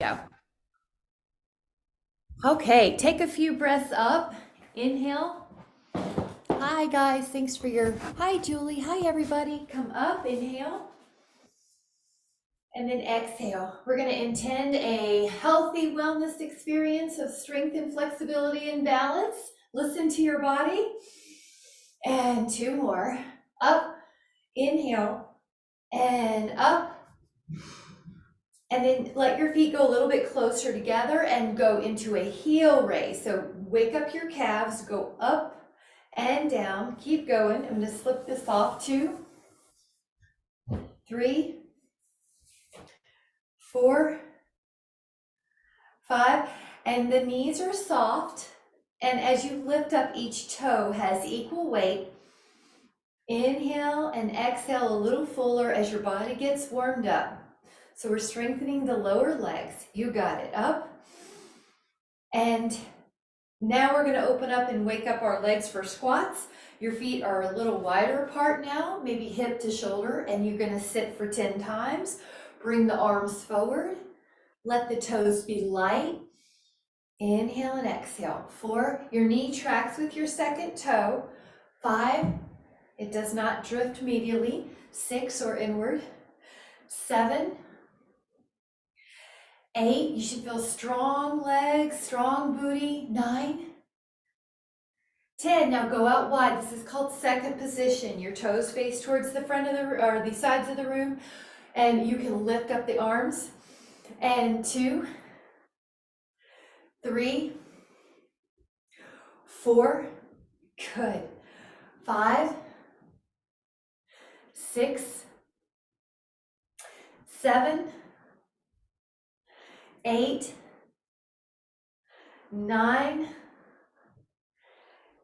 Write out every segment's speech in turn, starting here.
Go. Okay, take a few breaths up. Inhale. Hi guys, thanks for your, hi Julie, hi everybody. Come up, inhale. And then exhale. We're gonna intend a healthy wellness experience of strength and flexibility and balance. Listen to your body. And two more. Up, inhale, and up. And then let your feet go a little bit closer together and go into a heel raise. So wake up your calves, go up and down. Keep going. I'm going to slip this off. 2, 3, 4, 5. And the knees are soft. And as you lift up, each toe has equal weight. Inhale and exhale a little fuller as your body gets warmed up. So we're strengthening the lower legs. You got it. Up. And now we're going to open up and wake up our legs for squats. Your feet are a little wider apart now, maybe hip to shoulder, and you're going to sit for 10 times. Bring the arms forward. Let the toes be light. Inhale and exhale. 4, your knee tracks with your second toe. 5, it does not drift medially. 6, or inward. 7, 8, you should feel strong legs, strong booty. 9, 10, now go out wide. This is called second position. Your toes face towards the front of the sides of the room, and you can lift up the arms. And 2, 3, 4, good. 5, 6, 7, 8, 9,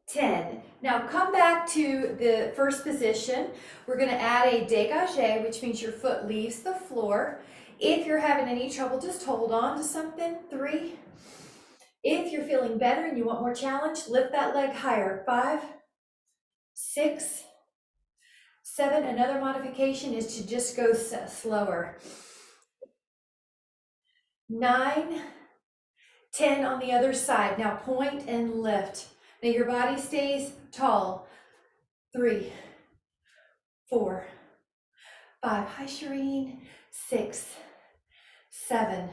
10. Now come back to the first position. We're going to add a dégagé, which means your foot leaves the floor. If you're having any trouble, just hold on to something. 3. If you're feeling better and you want more challenge, lift that leg higher. 5, 6, 7. Another modification is to just go slower. 9, 10 on the other side. Now point and lift. Now your body stays tall. 3, 4, 5. Hi, Shireen. 6, 7,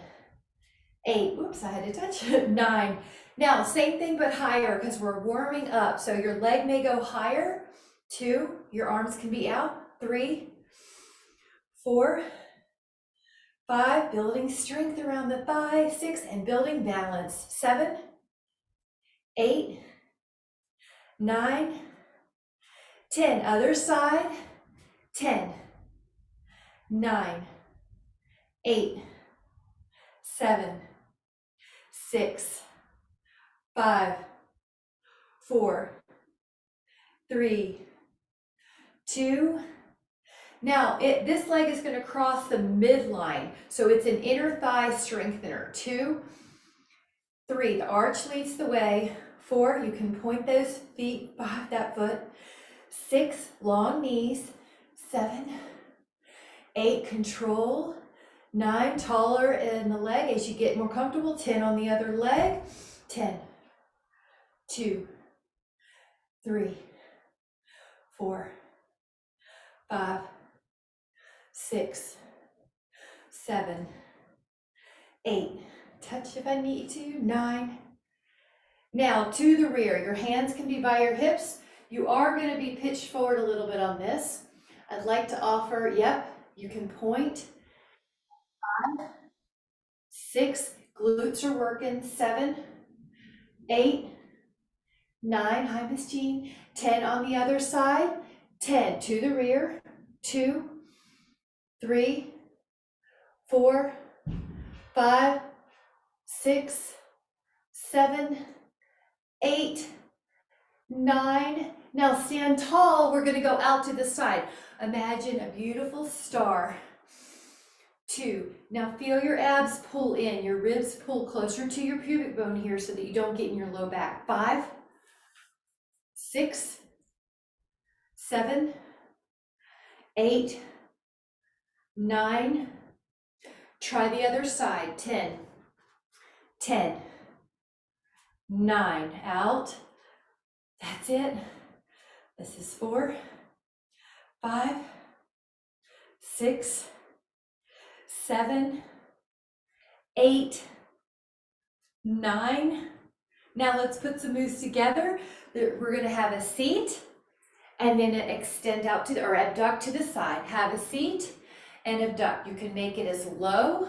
8. Whoops, I had to touch it. 9. Now, same thing but higher because we're warming up. So your leg may go higher. 2, your arms can be out. 3, 4, 5, building strength around the thigh. 6, and building balance. 7, 8, 9, 10. Other side. 10, 9, 8, 7, 6, 5, 4, 3, 2. Now this leg is going to cross the midline, so it's an inner thigh strengthener. 2, 3, the arch leads the way. 4, you can point those feet behind that foot. 6, long knees. 7, 8, control. 9, taller in the leg as you get more comfortable. 10 on the other leg. 10, 2, 3, 4, 5, 6, 7, 8. Touch if I need to. 9. Now to the rear. Your hands can be by your hips. You are going to be pitched forward a little bit on this. I'd like to offer, you can point. 5, 6, glutes are working. 7, 8, 9, hi Miss Jean. 10 on the other side. 10 to the rear. 2, 3, 4, 5, 6, 7, 8, 9. Now stand tall. We're going to go out to the side. Imagine a beautiful star. 2. Now feel your abs pull in. Your ribs pull closer to your pubic bone here so that you don't get in your low back. 5, 6, 7, 8, 9. Try the other side. 10, 10, 9, out. That's it. This is 4, 5, 6, 7, 8, 9. Now let's put some moves together. We're going to have a seat and then extend out to the, or abduct to the side. Have a seat and abduct. You can make it as low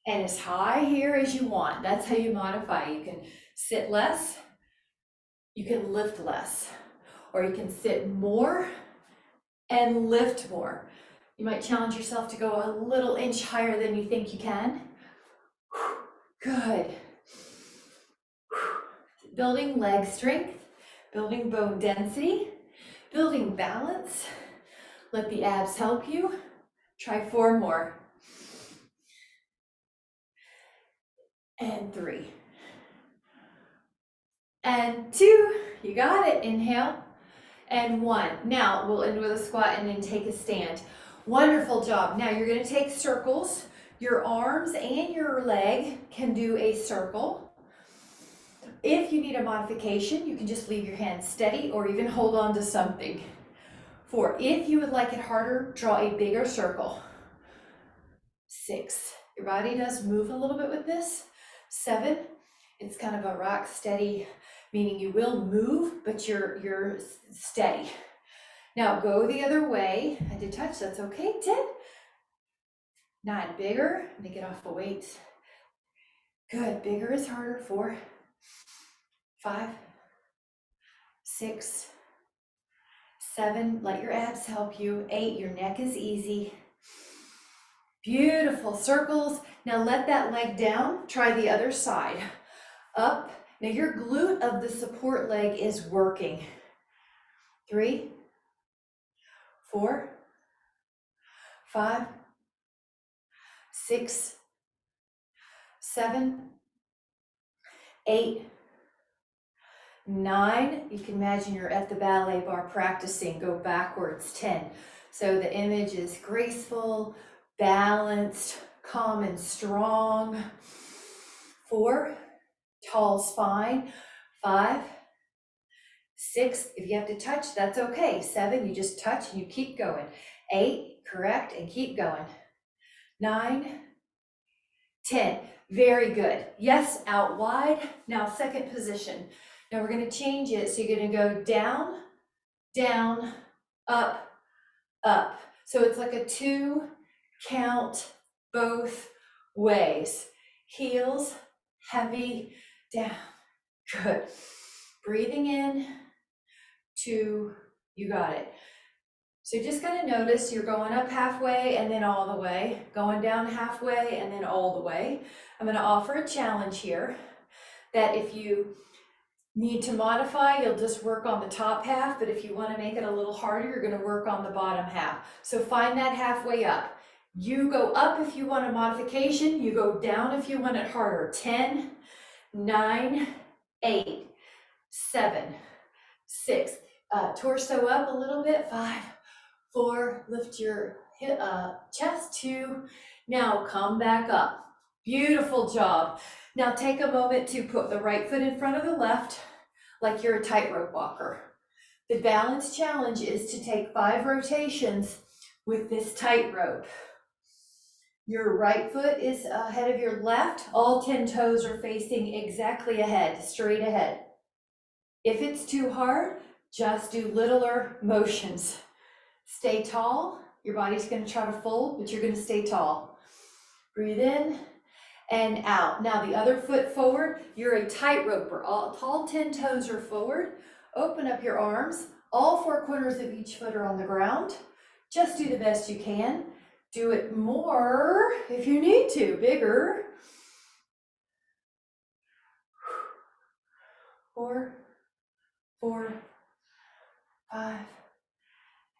and as high here as you want. That's how you modify. You can sit less, you can lift less, or you can sit more and lift more. You might challenge yourself to go a little inch higher than you think you can. Good. Building leg strength, building bone density, building balance. Let the abs help you. Try 4 more. And 3. And 2. You got it. Inhale. And 1. Now we'll end with a squat and then take a stand. Wonderful job. Now you're going to take circles. Your arms and your leg can do a circle. If you need a modification, you can just leave your hands steady or even hold on to something. 4. If you would like it harder, draw a bigger circle. 6. Your body does move a little bit with this. 7. It's kind of a rock steady, meaning you will move, but you're steady. Now go the other way. I did touch, that's okay. 10. 9, bigger. Let me get off the weights. Good, bigger is harder. 4, 5, 6, 7, let your abs help you. 8, your neck is easy. Beautiful circles. Now let that leg down. Try the other side. Up. Now your glute of the support leg is working. 3, 4, 5, 6, 7, 8, 9. You can imagine you're at the ballet bar practicing. Go backwards. 10. So the image is graceful, balanced, calm and strong. 4, tall spine. 5, 6, if you have to touch, that's okay. 7, you just touch and you keep going. 8, correct, and keep going. 9, 10, very good. Yes, out wide. Now second position. Now we're going to change it. So you're going to go down, down, up, up. So it's like a 2 count both ways. Heels, heavy, down. Good. Breathing in, 2, you got it. So just kind of notice you're going up halfway and then all the way, going down halfway and then all the way. I'm going to offer a challenge here that if you need to modify, you'll just work on the top half, but if you want to make it a little harder, you're going to work on the bottom half. So find that halfway up. You go up if you want a modification, you go down if you want it harder. 10, 9, 8, 7, 6, torso up a little bit. 5, 4, lift your chest. 2, now come back up. Beautiful job. Now take a moment to put the right foot in front of the left, like you're a tightrope walker. The balance challenge is to take 5 rotations with this tightrope. Your right foot is ahead of your left. All 10 toes are facing exactly ahead, straight ahead. If it's too hard, just do littler motions. Stay tall. Your body's going to try to fold, but you're going to stay tall. Breathe in and out. Now the other foot forward. You're a tightroper. All 10 toes are forward. Open up your arms. All 4 corners of each foot are on the ground. Just do the best you can. Do it more if you need to, bigger. 4, 4, 5.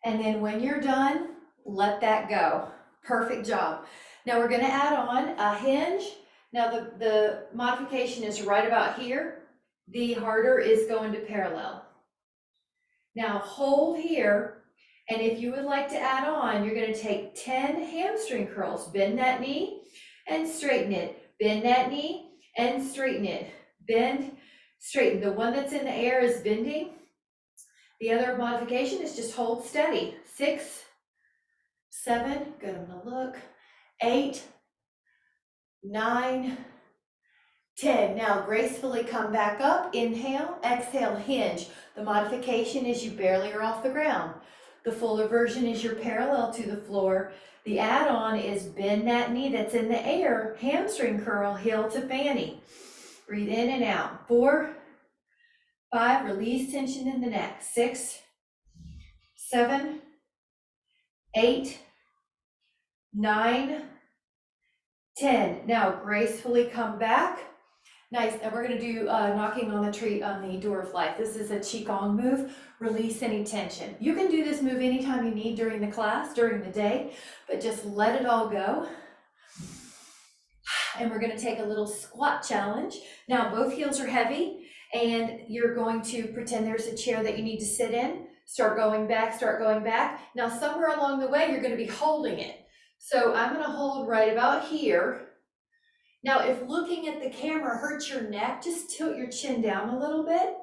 And then when you're done, let that go. Perfect job. Now we're going to add on a hinge. Now the modification is right about here. The harder is going to parallel. Now hold here. And if you would like to add on, you're going to take 10 hamstring curls. Bend that knee and straighten it. Bend that knee and straighten it. Bend, straighten. The one that's in the air is bending. The other modification is just hold steady. 6, 7, good, I'm gonna look. 8, 9, 10. Now gracefully come back up, inhale, exhale, hinge. The modification is you barely are off the ground. The fuller version is you're parallel to the floor. The add-on is bend that knee that's in the air, hamstring curl, heel to fanny. Breathe in and out. 4, 5, release tension in the neck. 6, 7, 8, 9, 10. Now gracefully come back. Nice, and we're gonna do knocking on the tree on the door of life. This is a Qigong move. Release any tension. You can do this move anytime you need during the class, during the day, but just let it all go. And we're gonna take a little squat challenge. Now both heels are heavy, and you're going to pretend there's a chair that you need to sit in. Start going back, start going back. Now somewhere along the way, you're gonna be holding it. So I'm gonna hold right about here. Now, if looking at the camera hurts your neck, just tilt your chin down a little bit.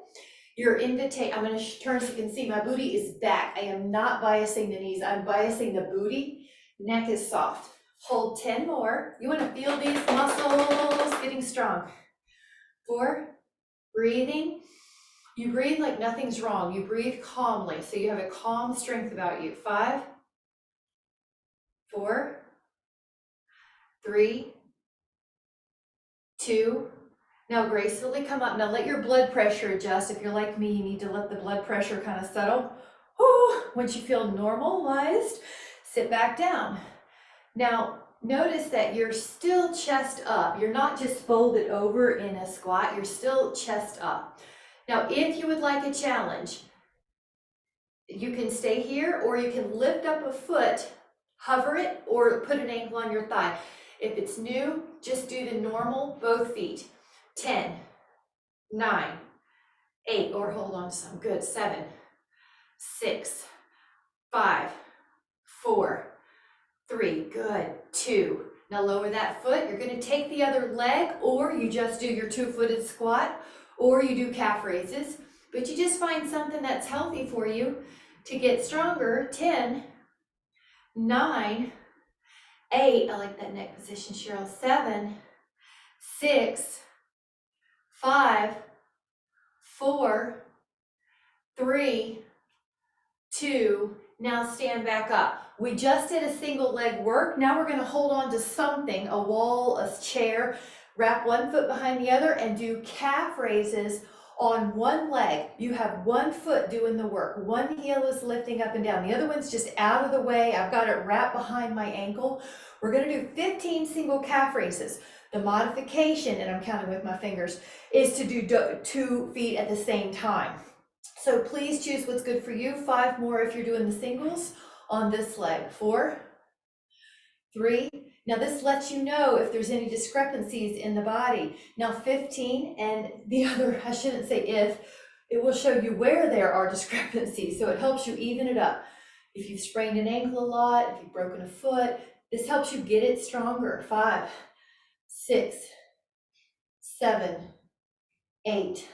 I'm going to turn so you can see my booty is back. I am not biasing the knees, I'm biasing the booty. Neck is soft. Hold 10 more. You want to feel these muscles getting strong. 4, breathing. You breathe like nothing's wrong. You breathe calmly, so you have a calm strength about you. 5, 4, 3, 2, now gracefully come up. Now let your blood pressure adjust. If you're like me, you need to let the blood pressure kind of settle. Whew. Once you feel normalized, sit back down. Now notice that you're still chest up. You're not just folded over in a squat, you're still chest up. Now if you would like a challenge, you can stay here or you can lift up a foot, hover it, or put an ankle on your thigh. If it's new, just do the normal, both feet. 10, 9, 8, or hold on to some, good, 7, 6, 5, 4, 3, good, 2. Now lower that foot. You're gonna take the other leg, or you just do your 2-footed squat, or you do calf raises, but you just find something that's healthy for you to get stronger. 10, 9, 8, I like that neck position, Cheryl. 7, 6, 5, 4, 3, 2, now stand back up. We just did a single leg work. Now we're going to hold on to something, a wall, a chair, wrap one foot behind the other and do calf raises on one leg. You have one foot doing the work. One heel is lifting up and down. The other one's just out of the way. I've got it wrapped behind my ankle. We're going to do 15 single calf raises. The modification, and I'm counting with my fingers, is to do 2 feet at the same time. So please choose what's good for you. 5 more if you're doing the singles on this leg. 4, 3. Now this lets you know if there's any discrepancies in the body. Now 15, and the other, I shouldn't say if, it will show you where there are discrepancies. So it helps you even it up. If you've sprained an ankle a lot, if you've broken a foot, this helps you get it stronger. 5, 6, 7, 8,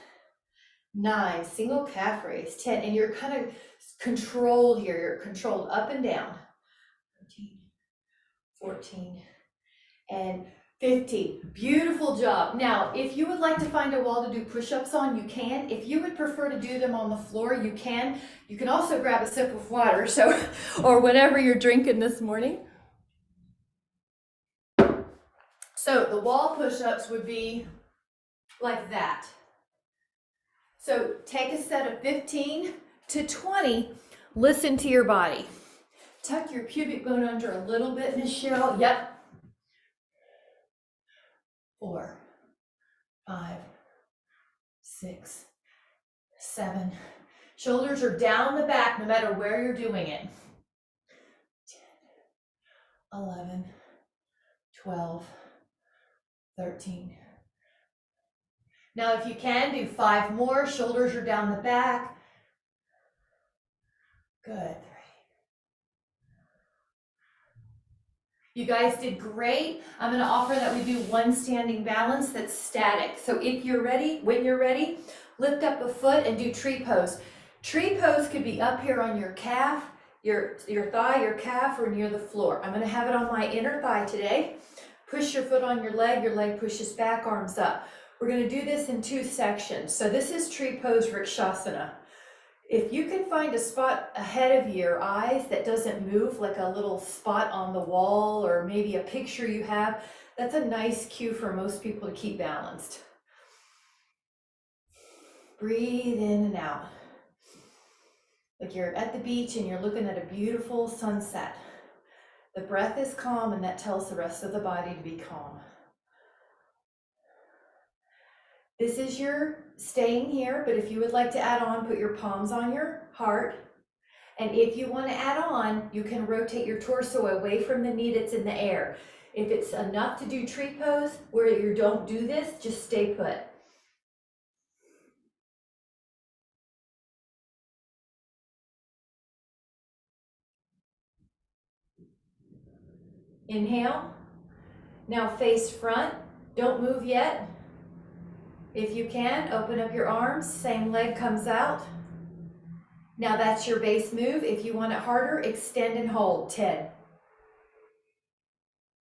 9, single calf raise. 10, and you're kind of controlled here. You're controlled up and down. 13, 14, and 15. Beautiful job. Now, if you would like to find a wall to do push-ups on, you can. If you would prefer to do them on the floor, you can. You can also grab a sip of water, or whatever you're drinking this morning. So the wall push-ups would be like that. So take a set of 15 to 20. Listen to your body. Tuck your pubic bone under a little bit, Miss Cheryl. Yep. 4, 5, 6, 7. Shoulders are down the back no matter where you're doing it. 10, 11, 12, 13. Now if you can, do 5 more. Shoulders are down the back. Good. 3. You guys did great. I'm going to offer that we do one standing balance that's static. So if you're ready, when you're ready, lift up a foot and do tree pose. Tree pose could be up here on your calf, your thigh, your calf, or near the floor. I'm going to have it on my inner thigh today. Push your foot on your leg pushes back, arms up. We're going to do this in 2 sections. So this is tree pose Rikshasana. If you can find a spot ahead of your eyes that doesn't move, like a little spot on the wall or maybe a picture you have, that's a nice cue for most people to keep balanced. Breathe in and out. Like you're at the beach and you're looking at a beautiful sunset. The breath is calm and that tells the rest of the body to be calm. This is your staying here, but if you would like to add on, put your palms on your heart. And if you want to add on, you can rotate your torso away from the knee that's in the air. If it's enough to do tree pose where you don't do this, just stay put. Inhale. Now face front. Don't move yet. If you can, open up your arms. Same leg comes out. Now that's your base move. If you want it harder, extend and hold. 10.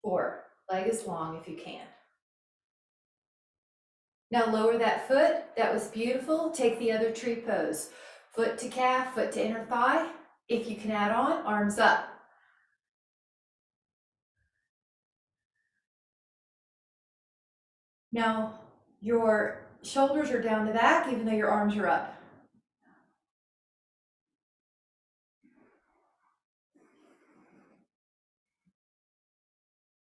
4. Leg is long if you can. Now lower that foot. That was beautiful. Take the other tree pose. Foot to calf, foot to inner thigh. If you can add on, arms up. Now your shoulders are down the back even though your arms are up.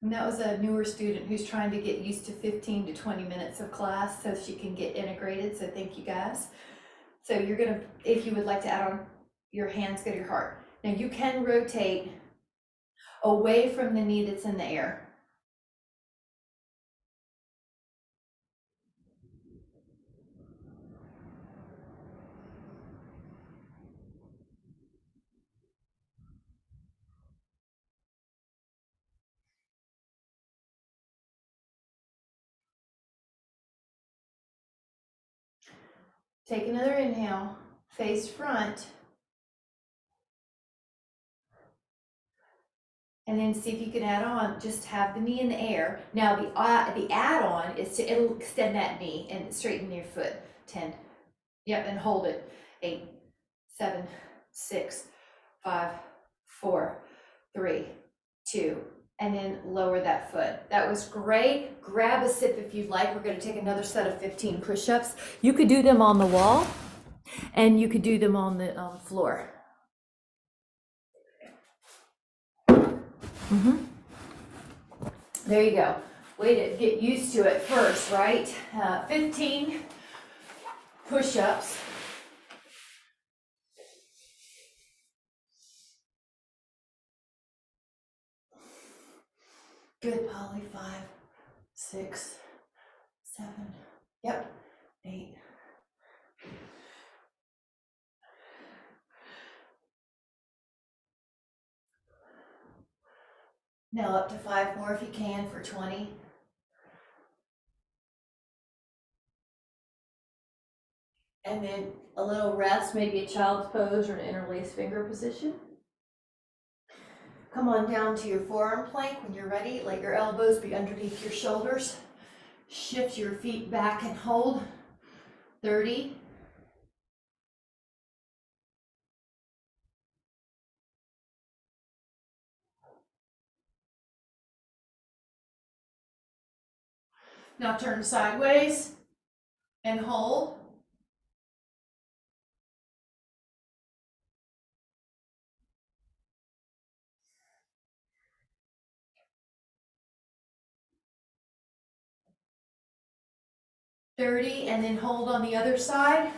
And that was a newer student who's trying to get used to 15 to 20 minutes of class so she can get integrated. So thank you guys. So you're gonna, if you would like to add on, your hands go to your heart. Now you can rotate away from the knee that's in the air. Take another inhale, face front. And then see if you can add on, just have the knee in the air. Now the add-on is to, it'll extend that knee and straighten your foot. 10. Yep, and hold it. 8, 7, 6, 5, 4, 3, 2, and then lower that foot. That was great. Grab a sip if you'd like. We're going to take another set of 15 push-ups. You could do them on the wall, and you could do them on the floor. There you go. Way to get used to it first, right? 15 push-ups. Good, Polly. 5, 6, 7. Yep. 8. Now up to 5 more if you can for 20. And then a little rest, maybe a child's pose or an interlaced finger position. Come on down to your forearm plank when you're ready. Let your elbows be underneath your shoulders. Shift your feet back and hold. 30. Now turn sideways and hold. .30 and then hold on the other side.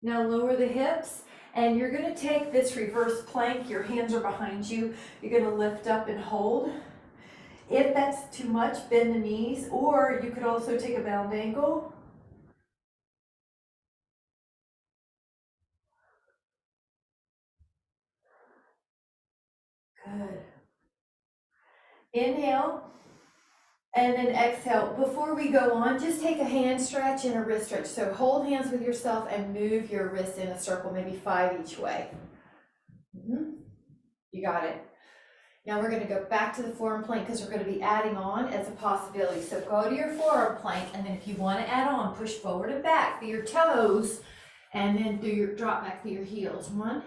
Now lower the hips And you're gonna take this reverse plank, your hands are behind you, you're gonna lift up and hold. If that's too much, bend the knees, or you could also take a bound ankle. Good. Inhale, and then exhale. Before we go on, just take a hand stretch and a wrist stretch. So hold hands with yourself and move your wrist in a circle, maybe 5 each way. You got it. Now we're going to go back to the forearm plank because we're going to be adding on as a possibility. So go to your forearm plank, and then if you want to add on, push forward and back through your toes, and then do your drop back through your heels. 1.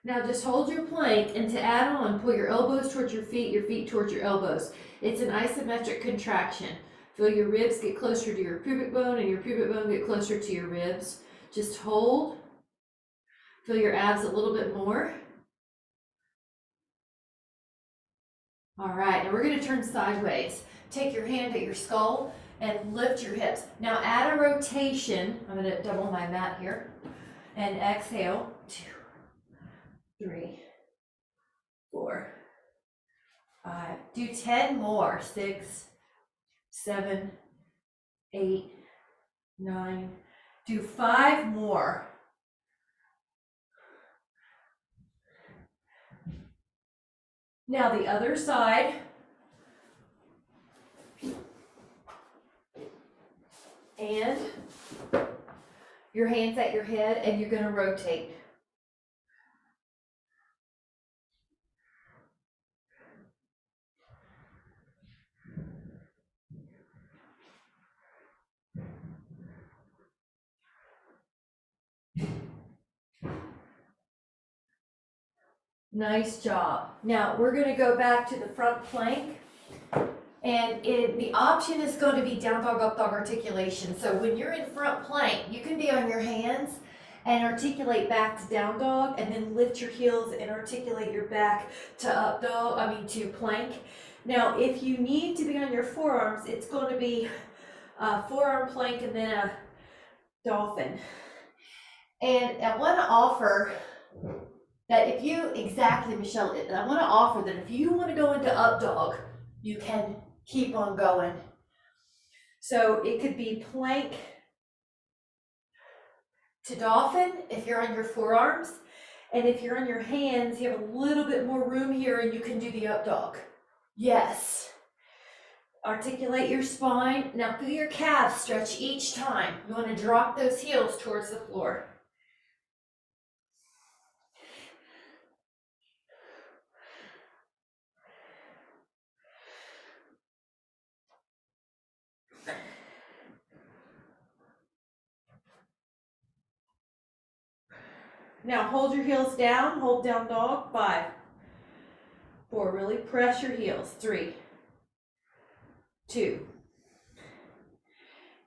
Now just hold your plank, and to add on, pull your elbows towards your feet towards your elbows. It's an isometric contraction. Feel your ribs get closer to your pubic bone, and your pubic bone get closer to your ribs. Just hold. Feel your abs a little bit more. All right, now we're going to turn sideways. Take your hand at your skull and lift your hips. Now add a rotation. I'm going to double my mat here. And exhale. 2, 3, 4, 5. Do 10 more. 6, 7, 8, 9. Do 5 more. Now the other side. And your hands at your head, and you're going to rotate. Nice job. Now we're going to go back to the front plank, and the option is going to be down dog, up dog articulation. So when you're in front plank, you can be on your hands and articulate back to down dog, and then lift your heels and articulate your back to to plank. Now if you need to be on your forearms, it's going to be a forearm plank and then a dolphin. And I want to offer that if you, Michelle, I want to offer that if you want to go into up dog, you can keep on going. So it could be plank to dolphin if you're on your forearms, and if you're on your hands, you have a little bit more room here and you can do the up dog. Yes. Articulate your spine. Now through your calves, stretch each time. You want to drop those heels towards the floor. Now hold your heels down, hold down dog. 5, 4, really press your heels. 3, 2,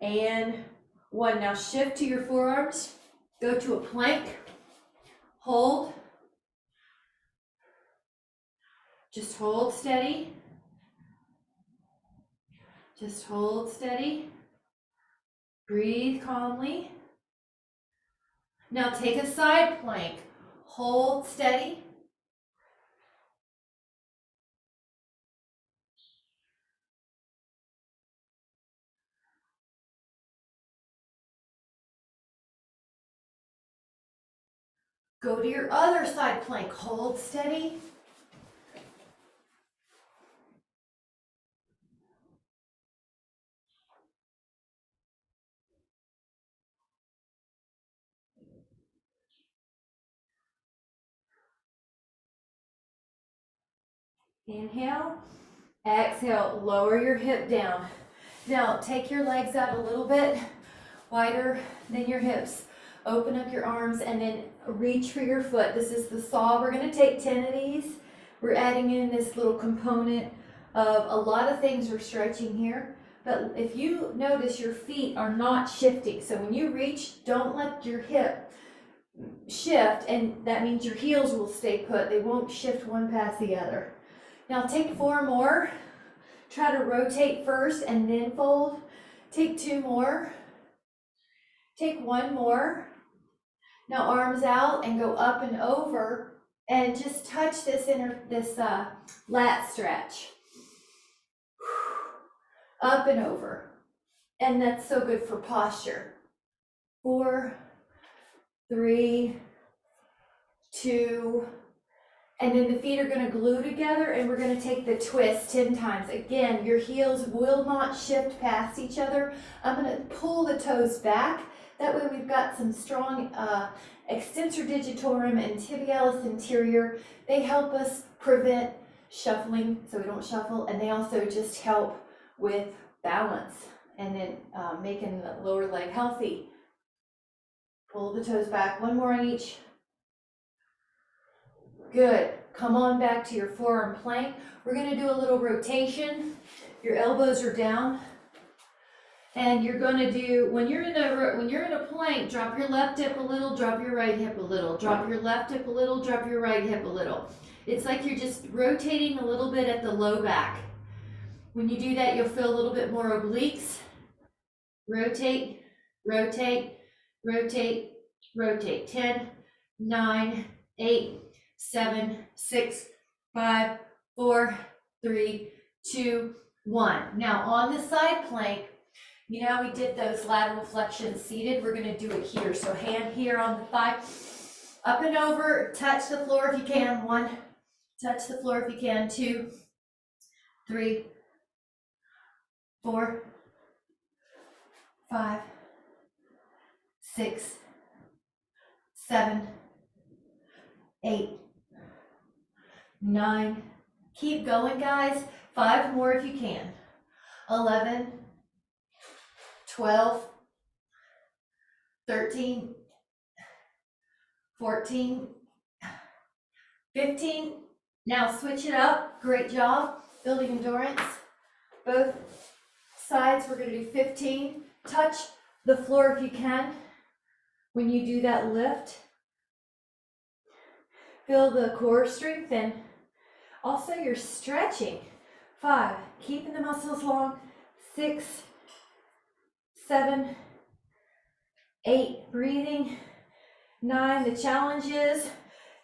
and 1. Now shift to your forearms, go to a plank, hold, just hold steady, just hold steady, breathe calmly. Now take a side plank, hold steady. Go to your other side plank, hold steady. Inhale, exhale, lower your hip down. Now take your legs out a little bit wider than your hips. Open up your arms and then reach for your foot. This is the saw. We're going to take 10 of these. We're adding in this little component of a lot of things are stretching here. But if you notice, your feet are not shifting. So when you reach, don't let your hip shift, and that means your heels will stay put. They won't shift one past the other. Now take 4 more. Try to rotate first and then fold. Take 2 more. Take 1 more. Now arms out and go up and over and just touch this lat stretch. Up and over. And that's so good for posture. 4, 3, 2, and then the feet are going to glue together, and we're going to take the twist 10 times. Again, your heels will not shift past each other. I'm going to pull the toes back. That way we've got some strong extensor digitorum and tibialis anterior. They help us prevent shuffling so we don't shuffle, and they also just help with balance and then making the lower leg healthy. Pull the toes back, 1 more on each. Good. Come on back to your forearm plank. We're going to do a little rotation. Your elbows are down. And you're going to do, when you're in a plank, drop your left hip a little, drop your right hip a little, drop your left hip a little, drop your right hip a little. It's like you're just rotating a little bit at the low back. When you do that, you'll feel a little bit more obliques. Rotate, rotate, rotate, rotate. 10, 9, 8, 7, 6, 5, 4, 3, 2, 1. Now on the side plank, you know we did those lateral flexions seated. We're going to do it here. So hand here on the thigh, up and over, touch the floor if you can. 1, touch the floor if you can. 2, 3, 4, 5, 6, 7, 8, 9, keep going guys, 5 more if you can, 11, 12, 13, 14, 15, now switch it up, great job, building endurance, both sides, we're going to do 15, touch the floor if you can, when you do that lift, feel the core strengthen. Also, you're stretching. 5, keeping the muscles long. 6, 7, 8, breathing. 9, the challenge is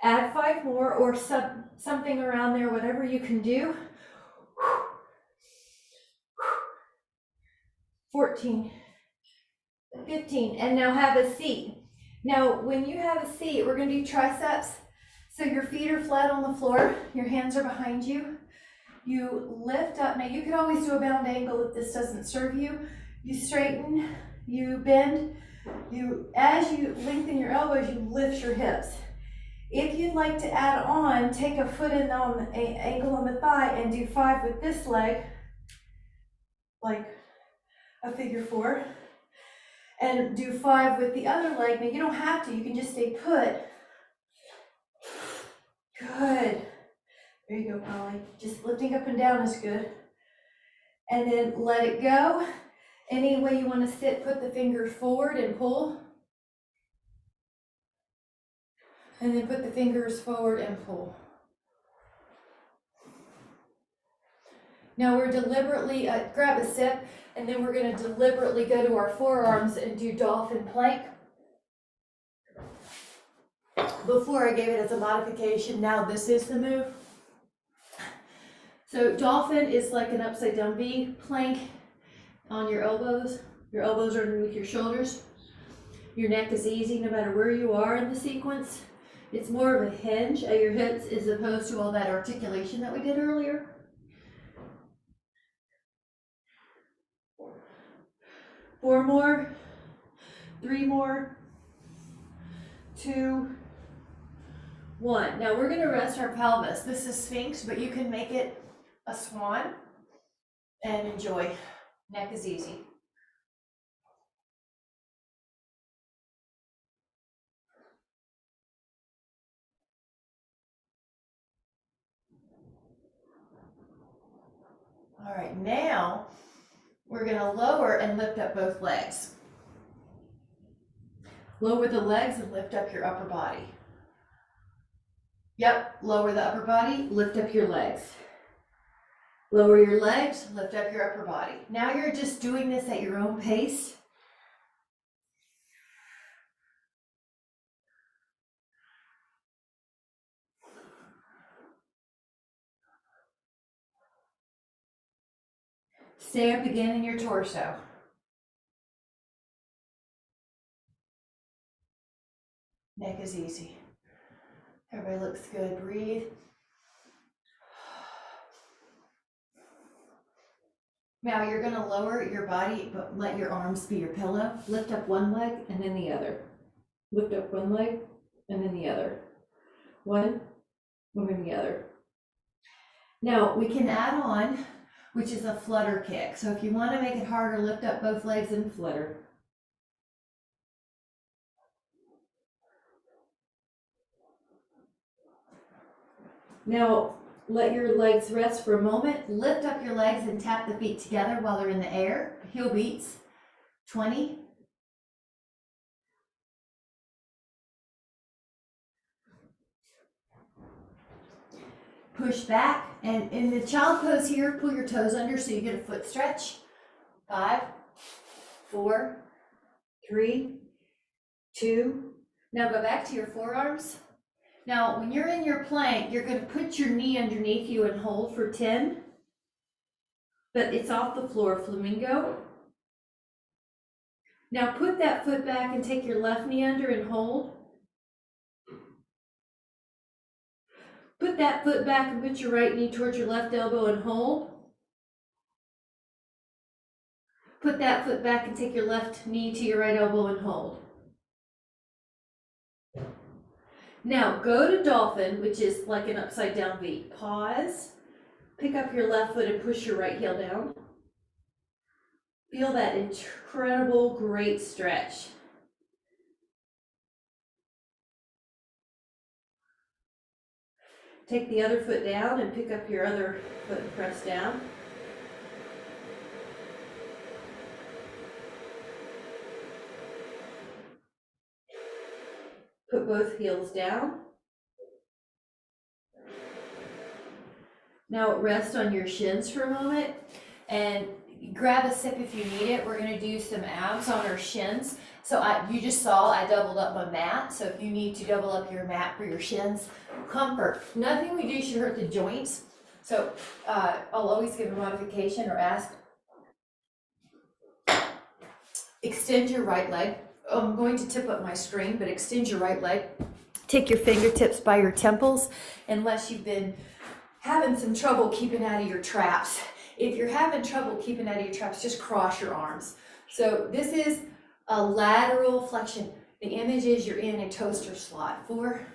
add 5 more or something around there, whatever you can do. 14, 15, and now have a seat. Now, when you have a seat, we're going to do triceps. So your feet are flat on the floor, your hands are behind you. You lift up. Now you could always do a bound angle if this doesn't serve you. You straighten, you bend, as you lengthen your elbows, you lift your hips. If you'd like to add on, take a foot in on the ankle on the thigh and do 5 with this leg, like a figure 4. And do 5 with the other leg. Now you don't have to, you can just stay put. Good. There you go, Polly. Just lifting up and down is good. And then let it go. Any way you want to sit, put the fingers forward and pull. And then put the fingers forward and pull. Now we're deliberately, grab a sip, and then we're going to deliberately go to our forearms and do dolphin plank. Before I gave it as a modification, now this is the move. So dolphin is like an upside down V, plank on your elbows. Your elbows are underneath your shoulders. Your neck is easy no matter where you are in the sequence. It's more of a hinge at your hips as opposed to all that articulation that we did earlier. 4 more, 3 more, 2, 1. Now we're going to rest our pelvis. This is Sphinx, but you can make it a swan and enjoy. Neck is easy. All right, now we're going to lower and lift up both legs. Lower the legs and lift up your upper body. Yep, lower the upper body, lift up your legs. Lower your legs, lift up your upper body. Now you're just doing this at your own pace. Stay up again in your torso. Neck is easy. Everybody looks good. Breathe. Now you're going to lower your body, but let your arms be your pillow. Lift up one leg and then the other. Lift up one leg and then the other. One and then the other. Now we can add on, which is a flutter kick. So if you want to make it harder, lift up both legs and flutter. Now let your legs rest for a moment. Lift up your legs and tap the feet together while they're in the air. Heel beats. 20. Push back, and in the child pose here, pull your toes under so you get a foot stretch. 5, 4, 3, 2. Now go back to your forearms. Now, when you're in your plank, you're going to put your knee underneath you and hold for 10. But it's off the floor, flamingo. Now put that foot back and take your left knee under and hold. Put that foot back and put your right knee towards your left elbow and hold. Put that foot back and take your left knee to your right elbow and hold. Now go to dolphin, which is like an upside down V. Pause, pick up your left foot and push your right heel down. Feel that incredible, great stretch. Take the other foot down and pick up your other foot and press down. Put both heels down. Now rest on your shins for a moment and grab a sip if you need it. We're going to do some abs on our shins. So you just saw I doubled up my mat. So if you need to double up your mat for your shins, comfort. Nothing we do should hurt the joints. So I'll always give a modification or ask. Extend your right leg. I'm going to tip up my screen, but extend your right leg. Take your fingertips by your temples unless you've been having some trouble keeping out of your traps. If you're having trouble keeping out of your traps, just cross your arms. So this is a lateral flexion. The image is you're in a toaster slot. 4,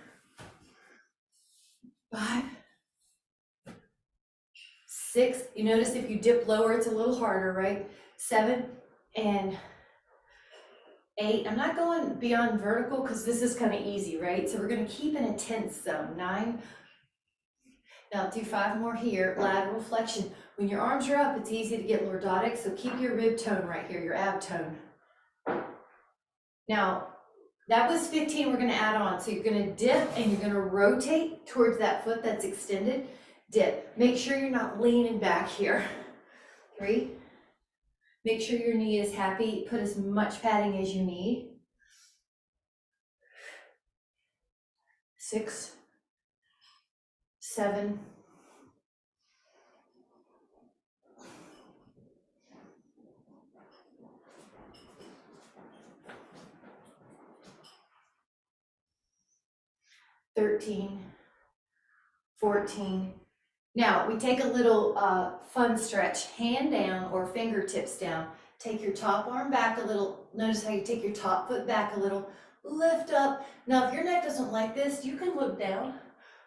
5, 6. You notice if you dip lower, it's a little harder, right? 7 and 8. I'm not going beyond vertical because this is kind of easy, right? So we're going to keep in a tense zone. 9. Now do 5 more here, lateral flexion. When your arms are up, it's easy to get lordotic, so keep your rib tone right here, your ab tone. Now, that was 15 we're gonna add on. So you're gonna dip and you're gonna rotate towards that foot that's extended. Dip. Make sure you're not leaning back here. 3. Make sure your knee is happy. Put as much padding as you need. 6, 7, 13, 14. Now we take a little fun stretch, hand down or fingertips down. Take your top arm back a little. Notice how you take your top foot back a little, lift up. Now if your neck doesn't like this, you can look down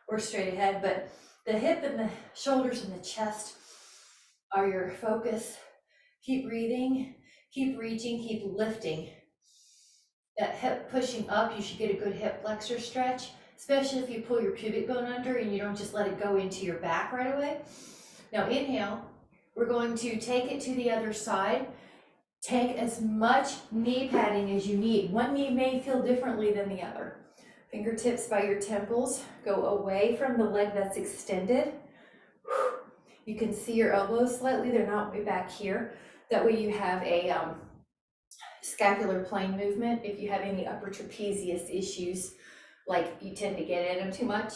or straight ahead, but the hip and the shoulders and the chest are your focus. Keep breathing, keep reaching, keep lifting. That hip pushing up, you should get a good hip flexor stretch, especially if you pull your pubic bone under and you don't just let it go into your back right away. Now inhale, we're going to take it to the other side. Take as much knee padding as you need. One knee may feel differently than the other. Fingertips by your temples, go away from the leg that's extended. You can see your elbows slightly, they're not way back here. That way you have a scapular plane movement. If you have any upper trapezius issues, like you tend to get in them too much.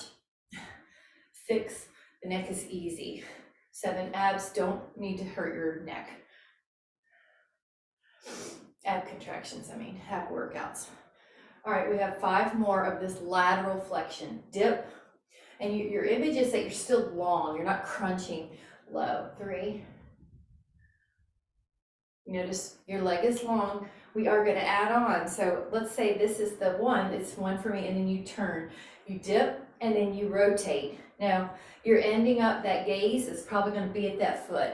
6, the neck is easy. 7, abs don't need to hurt your neck. Ab contractions, I mean, ab workouts. All right, we have 5 more of this lateral flexion. Dip, and your image is that you're still long, you're not crunching low. 3. Notice your leg is long. We are going to add on. So let's say this is the one, it's 1 for me, and then you turn. You dip, and then you rotate. Now, you're ending up, that gaze is probably going to be at that foot.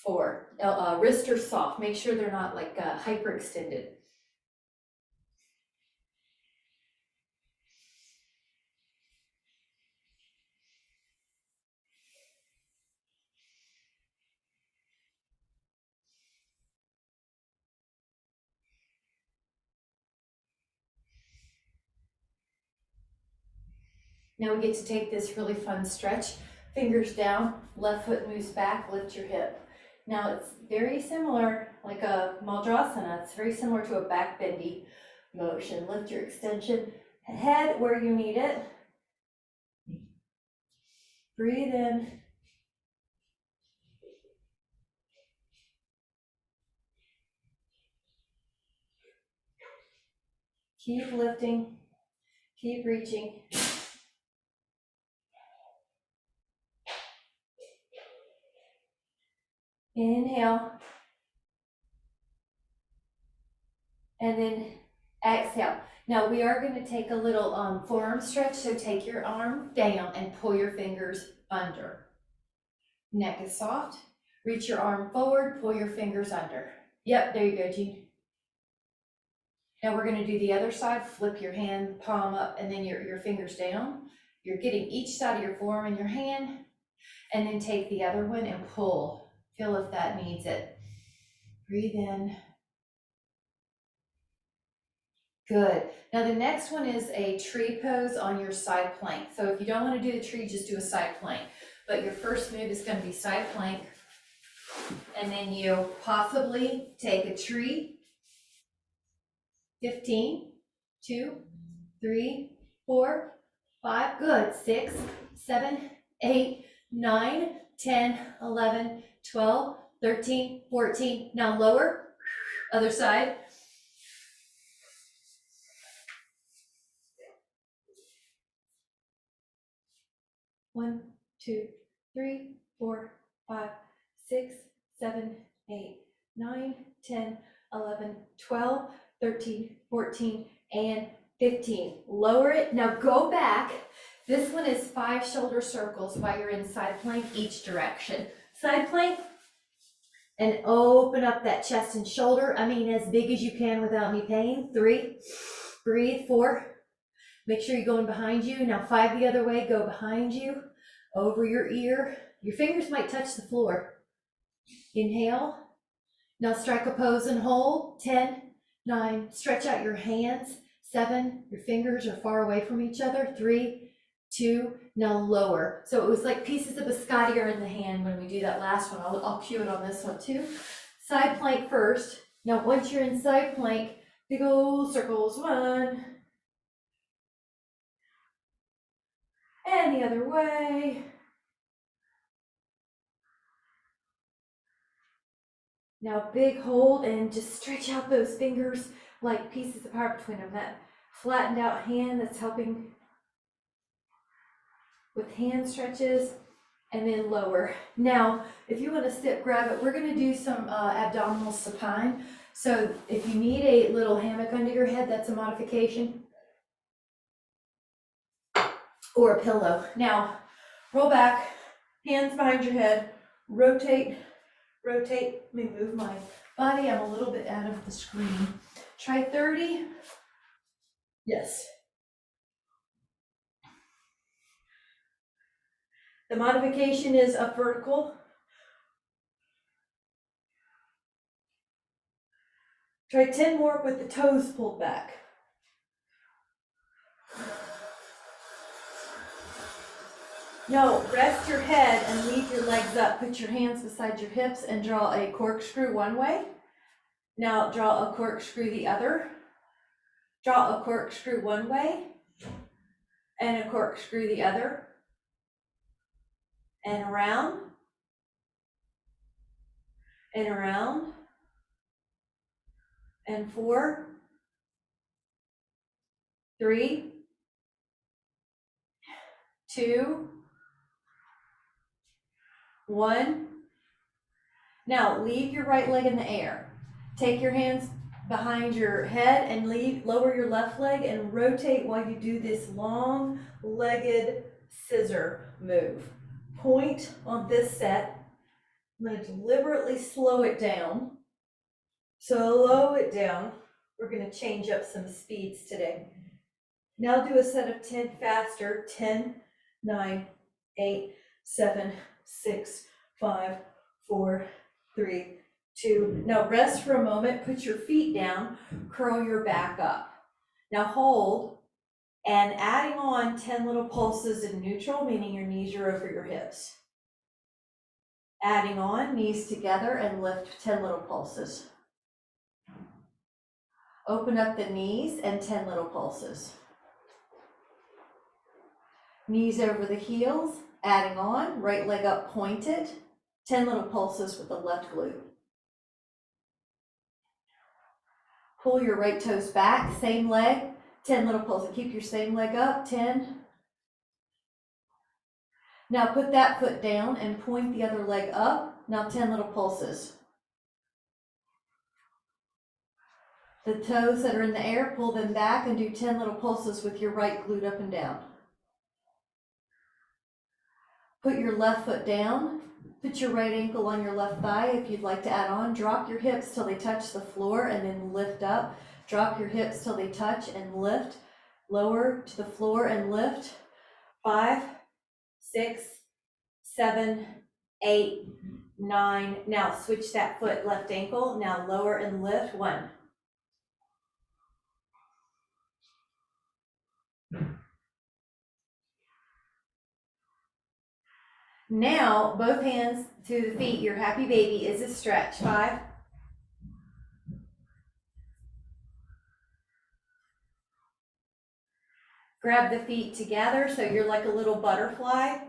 4, wrists are soft. Make sure they're not like hyperextended. Now we get to take this really fun stretch. Fingers down, left foot moves back, lift your hip. Now it's very similar, like a Madrasana, it's very similar to a back bendy motion. Lift your extension, head where you need it. Breathe in. Keep lifting, keep reaching. Inhale. And then exhale. Now we are going to take a little forearm stretch. So take your arm down and pull your fingers under. Neck is soft. Reach your arm forward, pull your fingers under. Yep, there you go, Jean. Now we're going to do the other side. Flip your hand, palm up, and then your fingers down. You're getting each side of your forearm in your hand, and then take the other one and pull. Feel if that needs it. Breathe in. Good. Now the next one is a tree pose on your side plank. So if you don't want to do the tree, just do a side plank. But your first move is going to be side plank. And then you possibly take a tree. 15, 2, 3, 4, 5. Good. 6, 7, 8, 9, 10, 11, 12, 13, 14. Now lower. Other side. 1, 2, 3, 4, 5, 6, 7, 8, 9, 10, 11, 12, 13, 14, and 15. Lower it. Now go back. This one is 5 shoulder circles while you're in side plank each direction. Side plank, and open up that chest and shoulder. I mean, as big as you can without any pain. 3, breathe. 4, make sure you're going behind you. Now 5 the other way, go behind you, over your ear. Your fingers might touch the floor. Inhale. Now strike a pose and hold. 10, 9, stretch out your hands. 7, your fingers are far away from each other. 3, 2, now lower. So it was like pieces of biscotti are in the hand when we do that last one. I'll cue it on this one too. Side plank first. Now once you're in side plank, big old circles. 1. And the other way. Now big hold and just stretch out those fingers like pieces apart between them. That flattened out hand that's helping with hand stretches, and then lower. Now, if you want to sit, grab it. We're going to do some abdominal supine. So if you need a little hammock under your head, that's a modification. Or a pillow. Now, roll back, hands behind your head, rotate, rotate. Let me move my body. I'm a little bit out of the screen. Try 30. Yes. The modification is up vertical. Try 10 more with the toes pulled back. No, rest your head and leave your legs up. Put your hands beside your hips and draw a corkscrew one way. Now draw a corkscrew the other. Draw a corkscrew one way and a corkscrew the other. And around. And around. And 4, 3, 2, 1. Now leave your right leg in the air. Take your hands behind your head and lower your left leg and rotate while you do this long-legged scissor move. Point on this set. I'm going to deliberately slow it down. Slow it down. We're going to change up some speeds today. Now do a set of 10 faster. 10, 9, 8, 7, 6, 5, 4, 3, 2. Now rest for a moment, put your feet down, curl your back up. Now hold, and adding on 10 little pulses in neutral, meaning your knees are over your hips. Adding on, knees together, and lift 10 little pulses. Open up the knees and 10 little pulses. Knees over the heels, adding on, right leg up pointed, 10 little pulses with the left glute. Pull your right toes back, same leg, 10 little pulses. Keep your same leg up, 10. Now put that foot down and point the other leg up. Now 10 little pulses. The toes that are in the air, pull them back and do 10 little pulses with your right glute up and down. Put your left foot down. Put your right ankle on your left thigh if you'd like to add on. Drop your hips till they touch the floor and then lift up. Drop your hips till they touch and lift. Lower to the floor and lift. 5, 6, 7, 8, 9. Now switch that foot, left ankle. Now lower and lift. 1. Now, both hands to the feet. Your happy baby is a stretch. 5. Grab the feet together so you're like a little butterfly.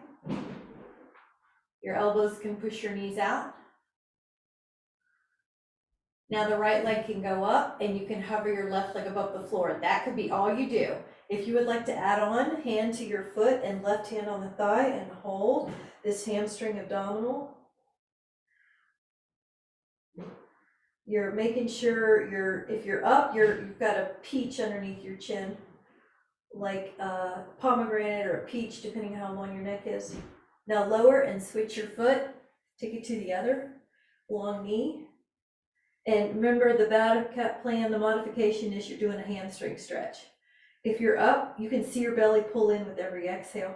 Your elbows can push your knees out. Now the right leg can go up and you can hover your left leg above the floor. That could be all you do. If you would like to add on, hand to your foot and left hand on the thigh and hold this hamstring abdominal. You're making sure if you're up, you've got a peach underneath your chin, like a pomegranate or a peach, depending on how long your neck is. Now lower and switch your foot, take it to the other, long knee. And remember the battle plan, the modification is you're doing a hamstring stretch. If you're up, you can see your belly pull in with every exhale.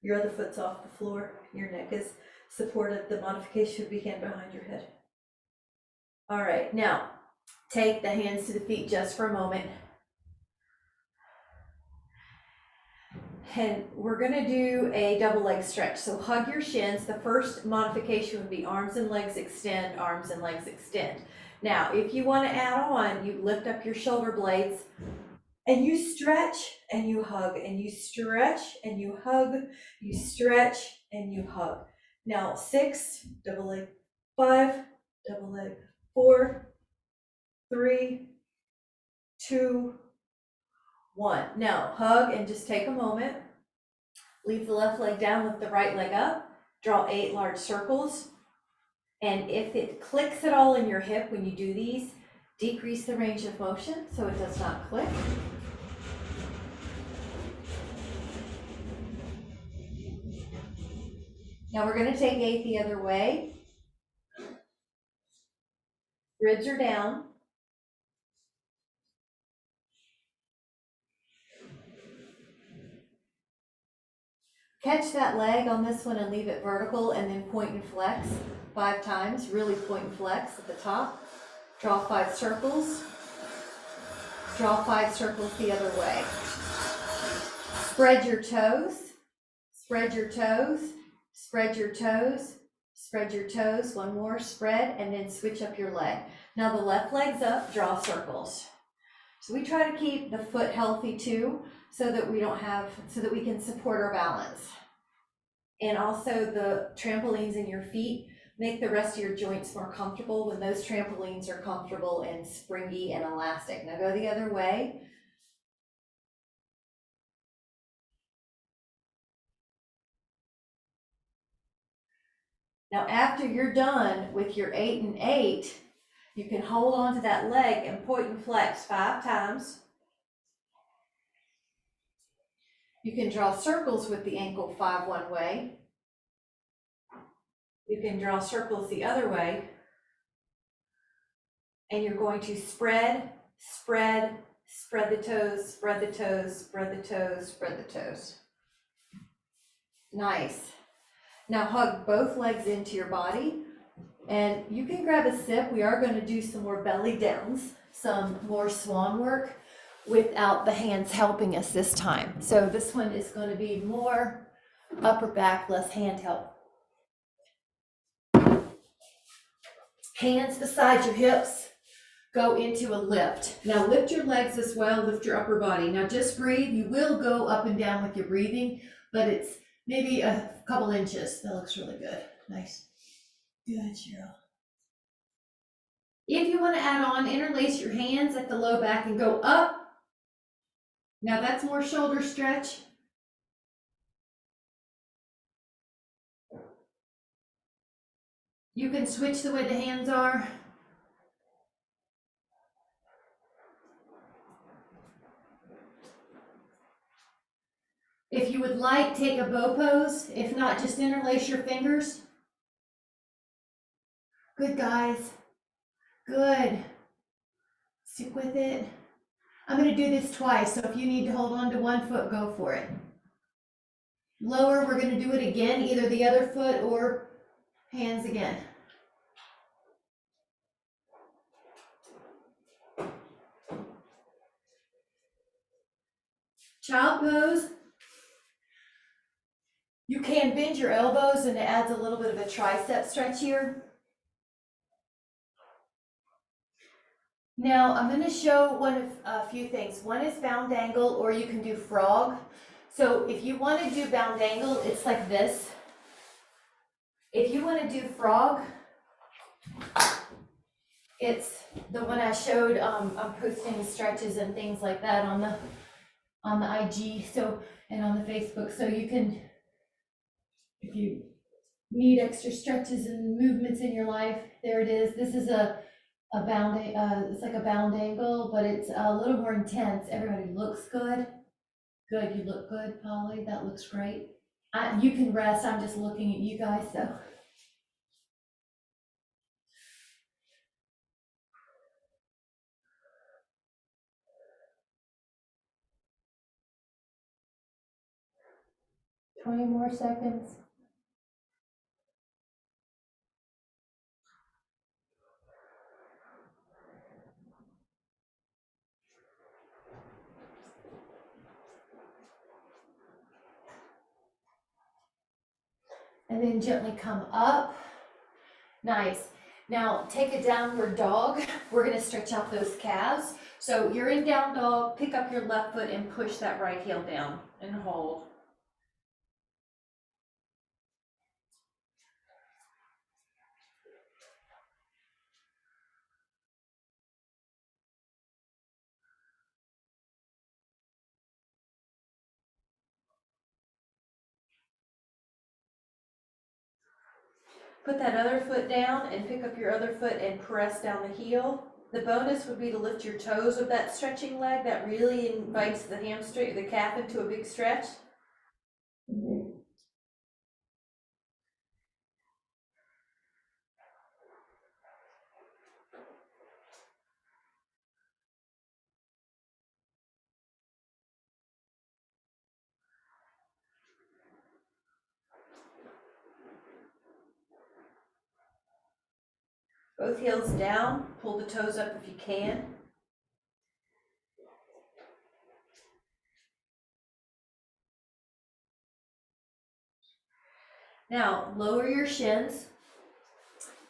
Your other foot's off the floor, your neck is supported, the modification would begin behind your head. All right, now take the hands to the feet just for a moment. And we're gonna do a double leg stretch. So hug your shins. The first modification would be arms and legs extend, arms and legs extend. Now, if you wanna add on, you lift up your shoulder blades and you stretch and you hug and you stretch and you hug, you stretch and you hug. Now 6, double leg, 5, double leg, 4, 3, 2, 1. Now hug and just take a moment. Leave the left leg down, lift the right leg up. Draw 8 large circles. And if it clicks at all in your hip when you do these, decrease the range of motion so it does not click. Now we're going to take 8 the other way. Ribs are down. Catch that leg on this one and leave it vertical and then point and flex 5 times. Really point and flex at the top. Draw 5 circles. Draw 5 circles the other way. Spread your toes. Spread your toes, spread your toes, spread your toes. One more, spread, and then switch up your leg. Now the left leg's up, draw circles. So we try to keep the foot healthy too, so that we can support our balance. And also the trampolines in your feet make the rest of your joints more comfortable when those trampolines are comfortable and springy and elastic. Now go the other way. Now after you're done with your 8 and 8, you can hold on to that leg and point and flex 5 times. You can draw circles with the ankle 5 one way. You can draw circles the other way. And you're going to spread, spread, spread the toes, spread the toes, spread the toes, spread the toes. Nice. Now hug both legs into your body, and you can grab a sip. We are going to do some more belly downs, some more swan work without the hands helping us this time. So this one is going to be more upper back, less hand help. Hands beside your hips. Go into a lift. Now lift your legs as well, lift your upper body. Now just breathe. You will go up and down with your breathing, but it's maybe a couple inches. That looks really good. Nice. Good, Cheryl. If you want to add on, interlace your hands at the low back and go up. Now that's more shoulder stretch. You can switch the way the hands are. If you would like, take a bow pose. If not, just interlace your fingers. Good, guys. Good. Stick with it. I'm going to do this twice, so if you need to hold on to one foot, go for it. Lower, we're going to do it again, either the other foot or hands again. Child pose. You can bend your elbows, and it adds a little bit of a tricep stretch here. Now I'm going to show a few things. One is bound angle, or you can do frog. So if you want to do bound angle, it's like this. If you want to do frog, it's the one I showed. I'm posting stretches and things like that on the IG, and on the Facebook. So you can, if you need extra stretches and movements in your life, there it is. This is a bound, it's like a bound angle, but it's a little more intense. Everybody looks good. Good, you look good, Polly. That looks great. You can rest. I'm just looking at you guys, so. Twenty more seconds. And then gently come up. Nice. Now take a downward dog. We're going to stretch out those calves. So you're in down dog, pick up your left foot and push that right heel down and hold. Put that other foot down and pick up your other foot and press down the heel. The bonus would be to lift your toes with that stretching leg. That really invites the hamstring, the calf into a big stretch. Both heels down, pull the toes up if you can. Now, lower your shins,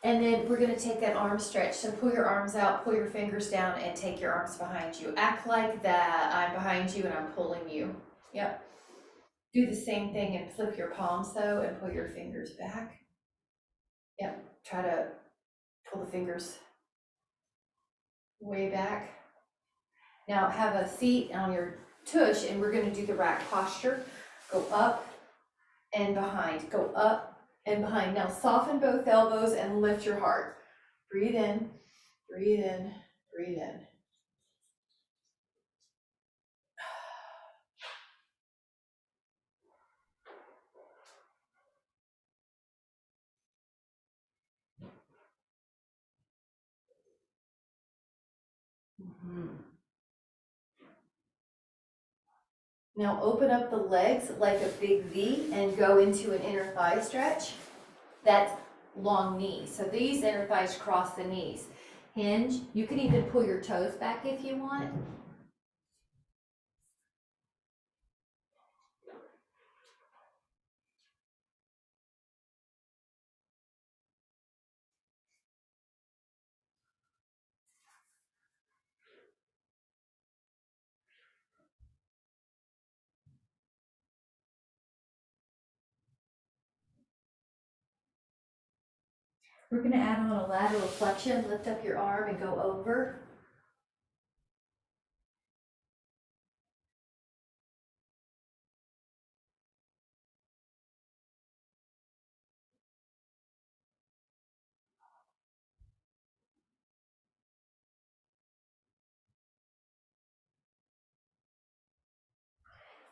and then we're gonna take that arm stretch. So pull your arms out, pull your fingers down, and take your arms behind you. Act like that I'm behind you and I'm pulling you. Yep. Do the same thing and flip your palms though, and pull your fingers back. Yep. Try to pull the fingers way back. Now have a seat on your tush, and we're gonna do the rack posture. Go up and behind, go up and behind. Now soften both elbows and lift your heart. Breathe in, breathe in, breathe in. Now open up the legs like a big V and go into an inner thigh stretch. That's long knees. So these inner thighs cross the knees. Hinge. You can even pull your toes back if you want. We're going to add on a lateral flexion. Lift up your arm and go over.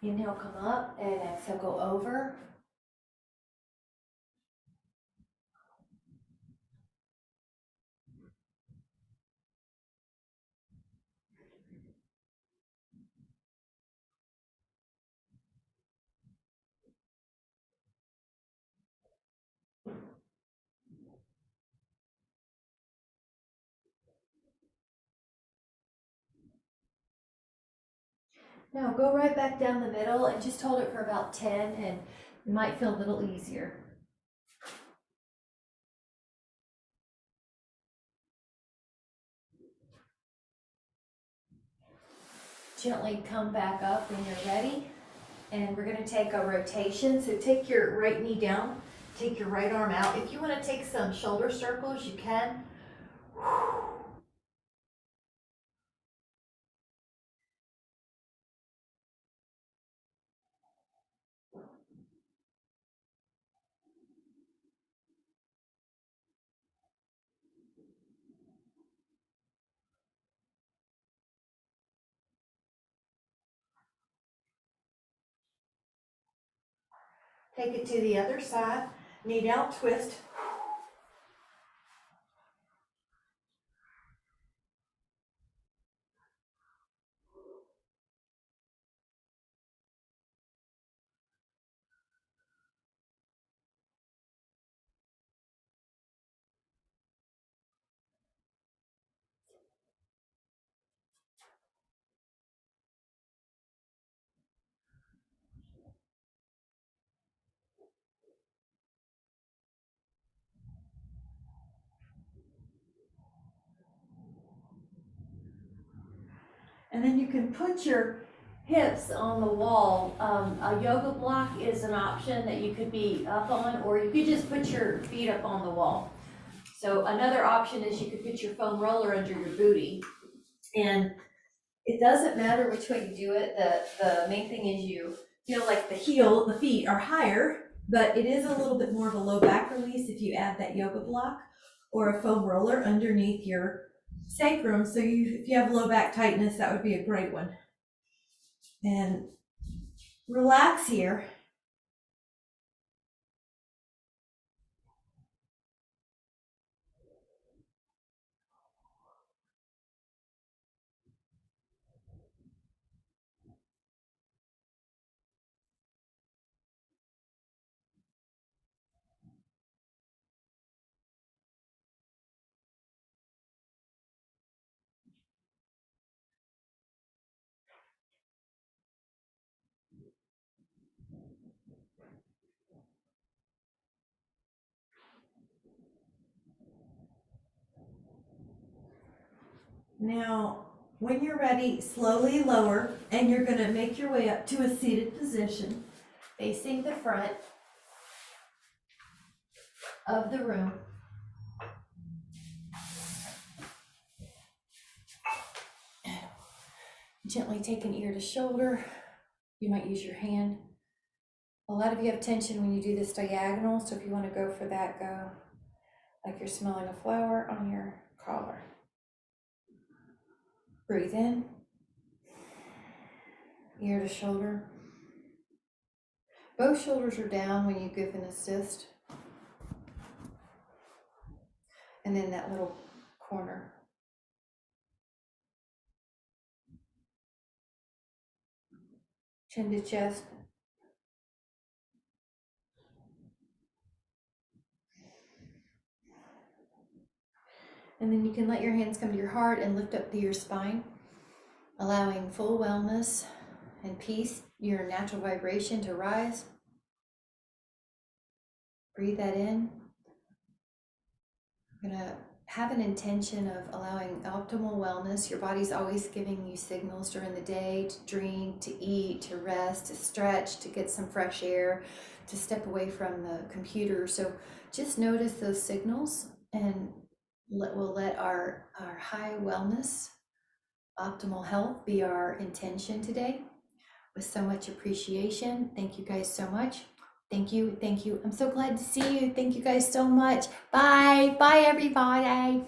Inhale, come up, and exhale, go over. Now go right back down the middle and just hold it for about 10, and it might feel a little easier. Gently come back up when you're ready. And we're going to take a rotation. So take your right knee down, take your right arm out. If you want to take some shoulder circles, you can. Take it to the other side. Knee down, twist. And then you can put your hips on the wall. A yoga block is an option that you could be up on, or you could just put your feet up on the wall. So another option is you could put your foam roller under your booty. And it doesn't matter which way you do it. The main thing is you feel like the feet are higher, but it is a little bit more of a low back release if you add that yoga block or a foam roller underneath your sacrum. So if you have low back tightness, that would be a great one. And relax here. Now, when you're ready, slowly lower, and you're gonna make your way up to a seated position, Facing the front of the room. Gently take an ear to shoulder. You might use your hand. A lot of you have tension when you do this diagonal, so if you want to go for that, go like you're smelling a flower on your collar. Breathe in, ear to shoulder. Both shoulders are down when you give an assist. And then that little corner. Chin to chest. And then you can let your hands come to your heart and lift up to your spine, allowing full wellness and peace, your natural vibration to rise. Breathe that in. You're gonna have an intention of allowing optimal wellness. Your body's always giving you signals during the day to drink, to eat, to rest, to stretch, to get some fresh air, to step away from the computer. So just notice those signals, and we'll let our high wellness, optimal health be our intention today with so much appreciation. Thank you guys so much. Thank you. Thank you. I'm so glad to see you. Thank you guys so much. Bye. Bye, everybody.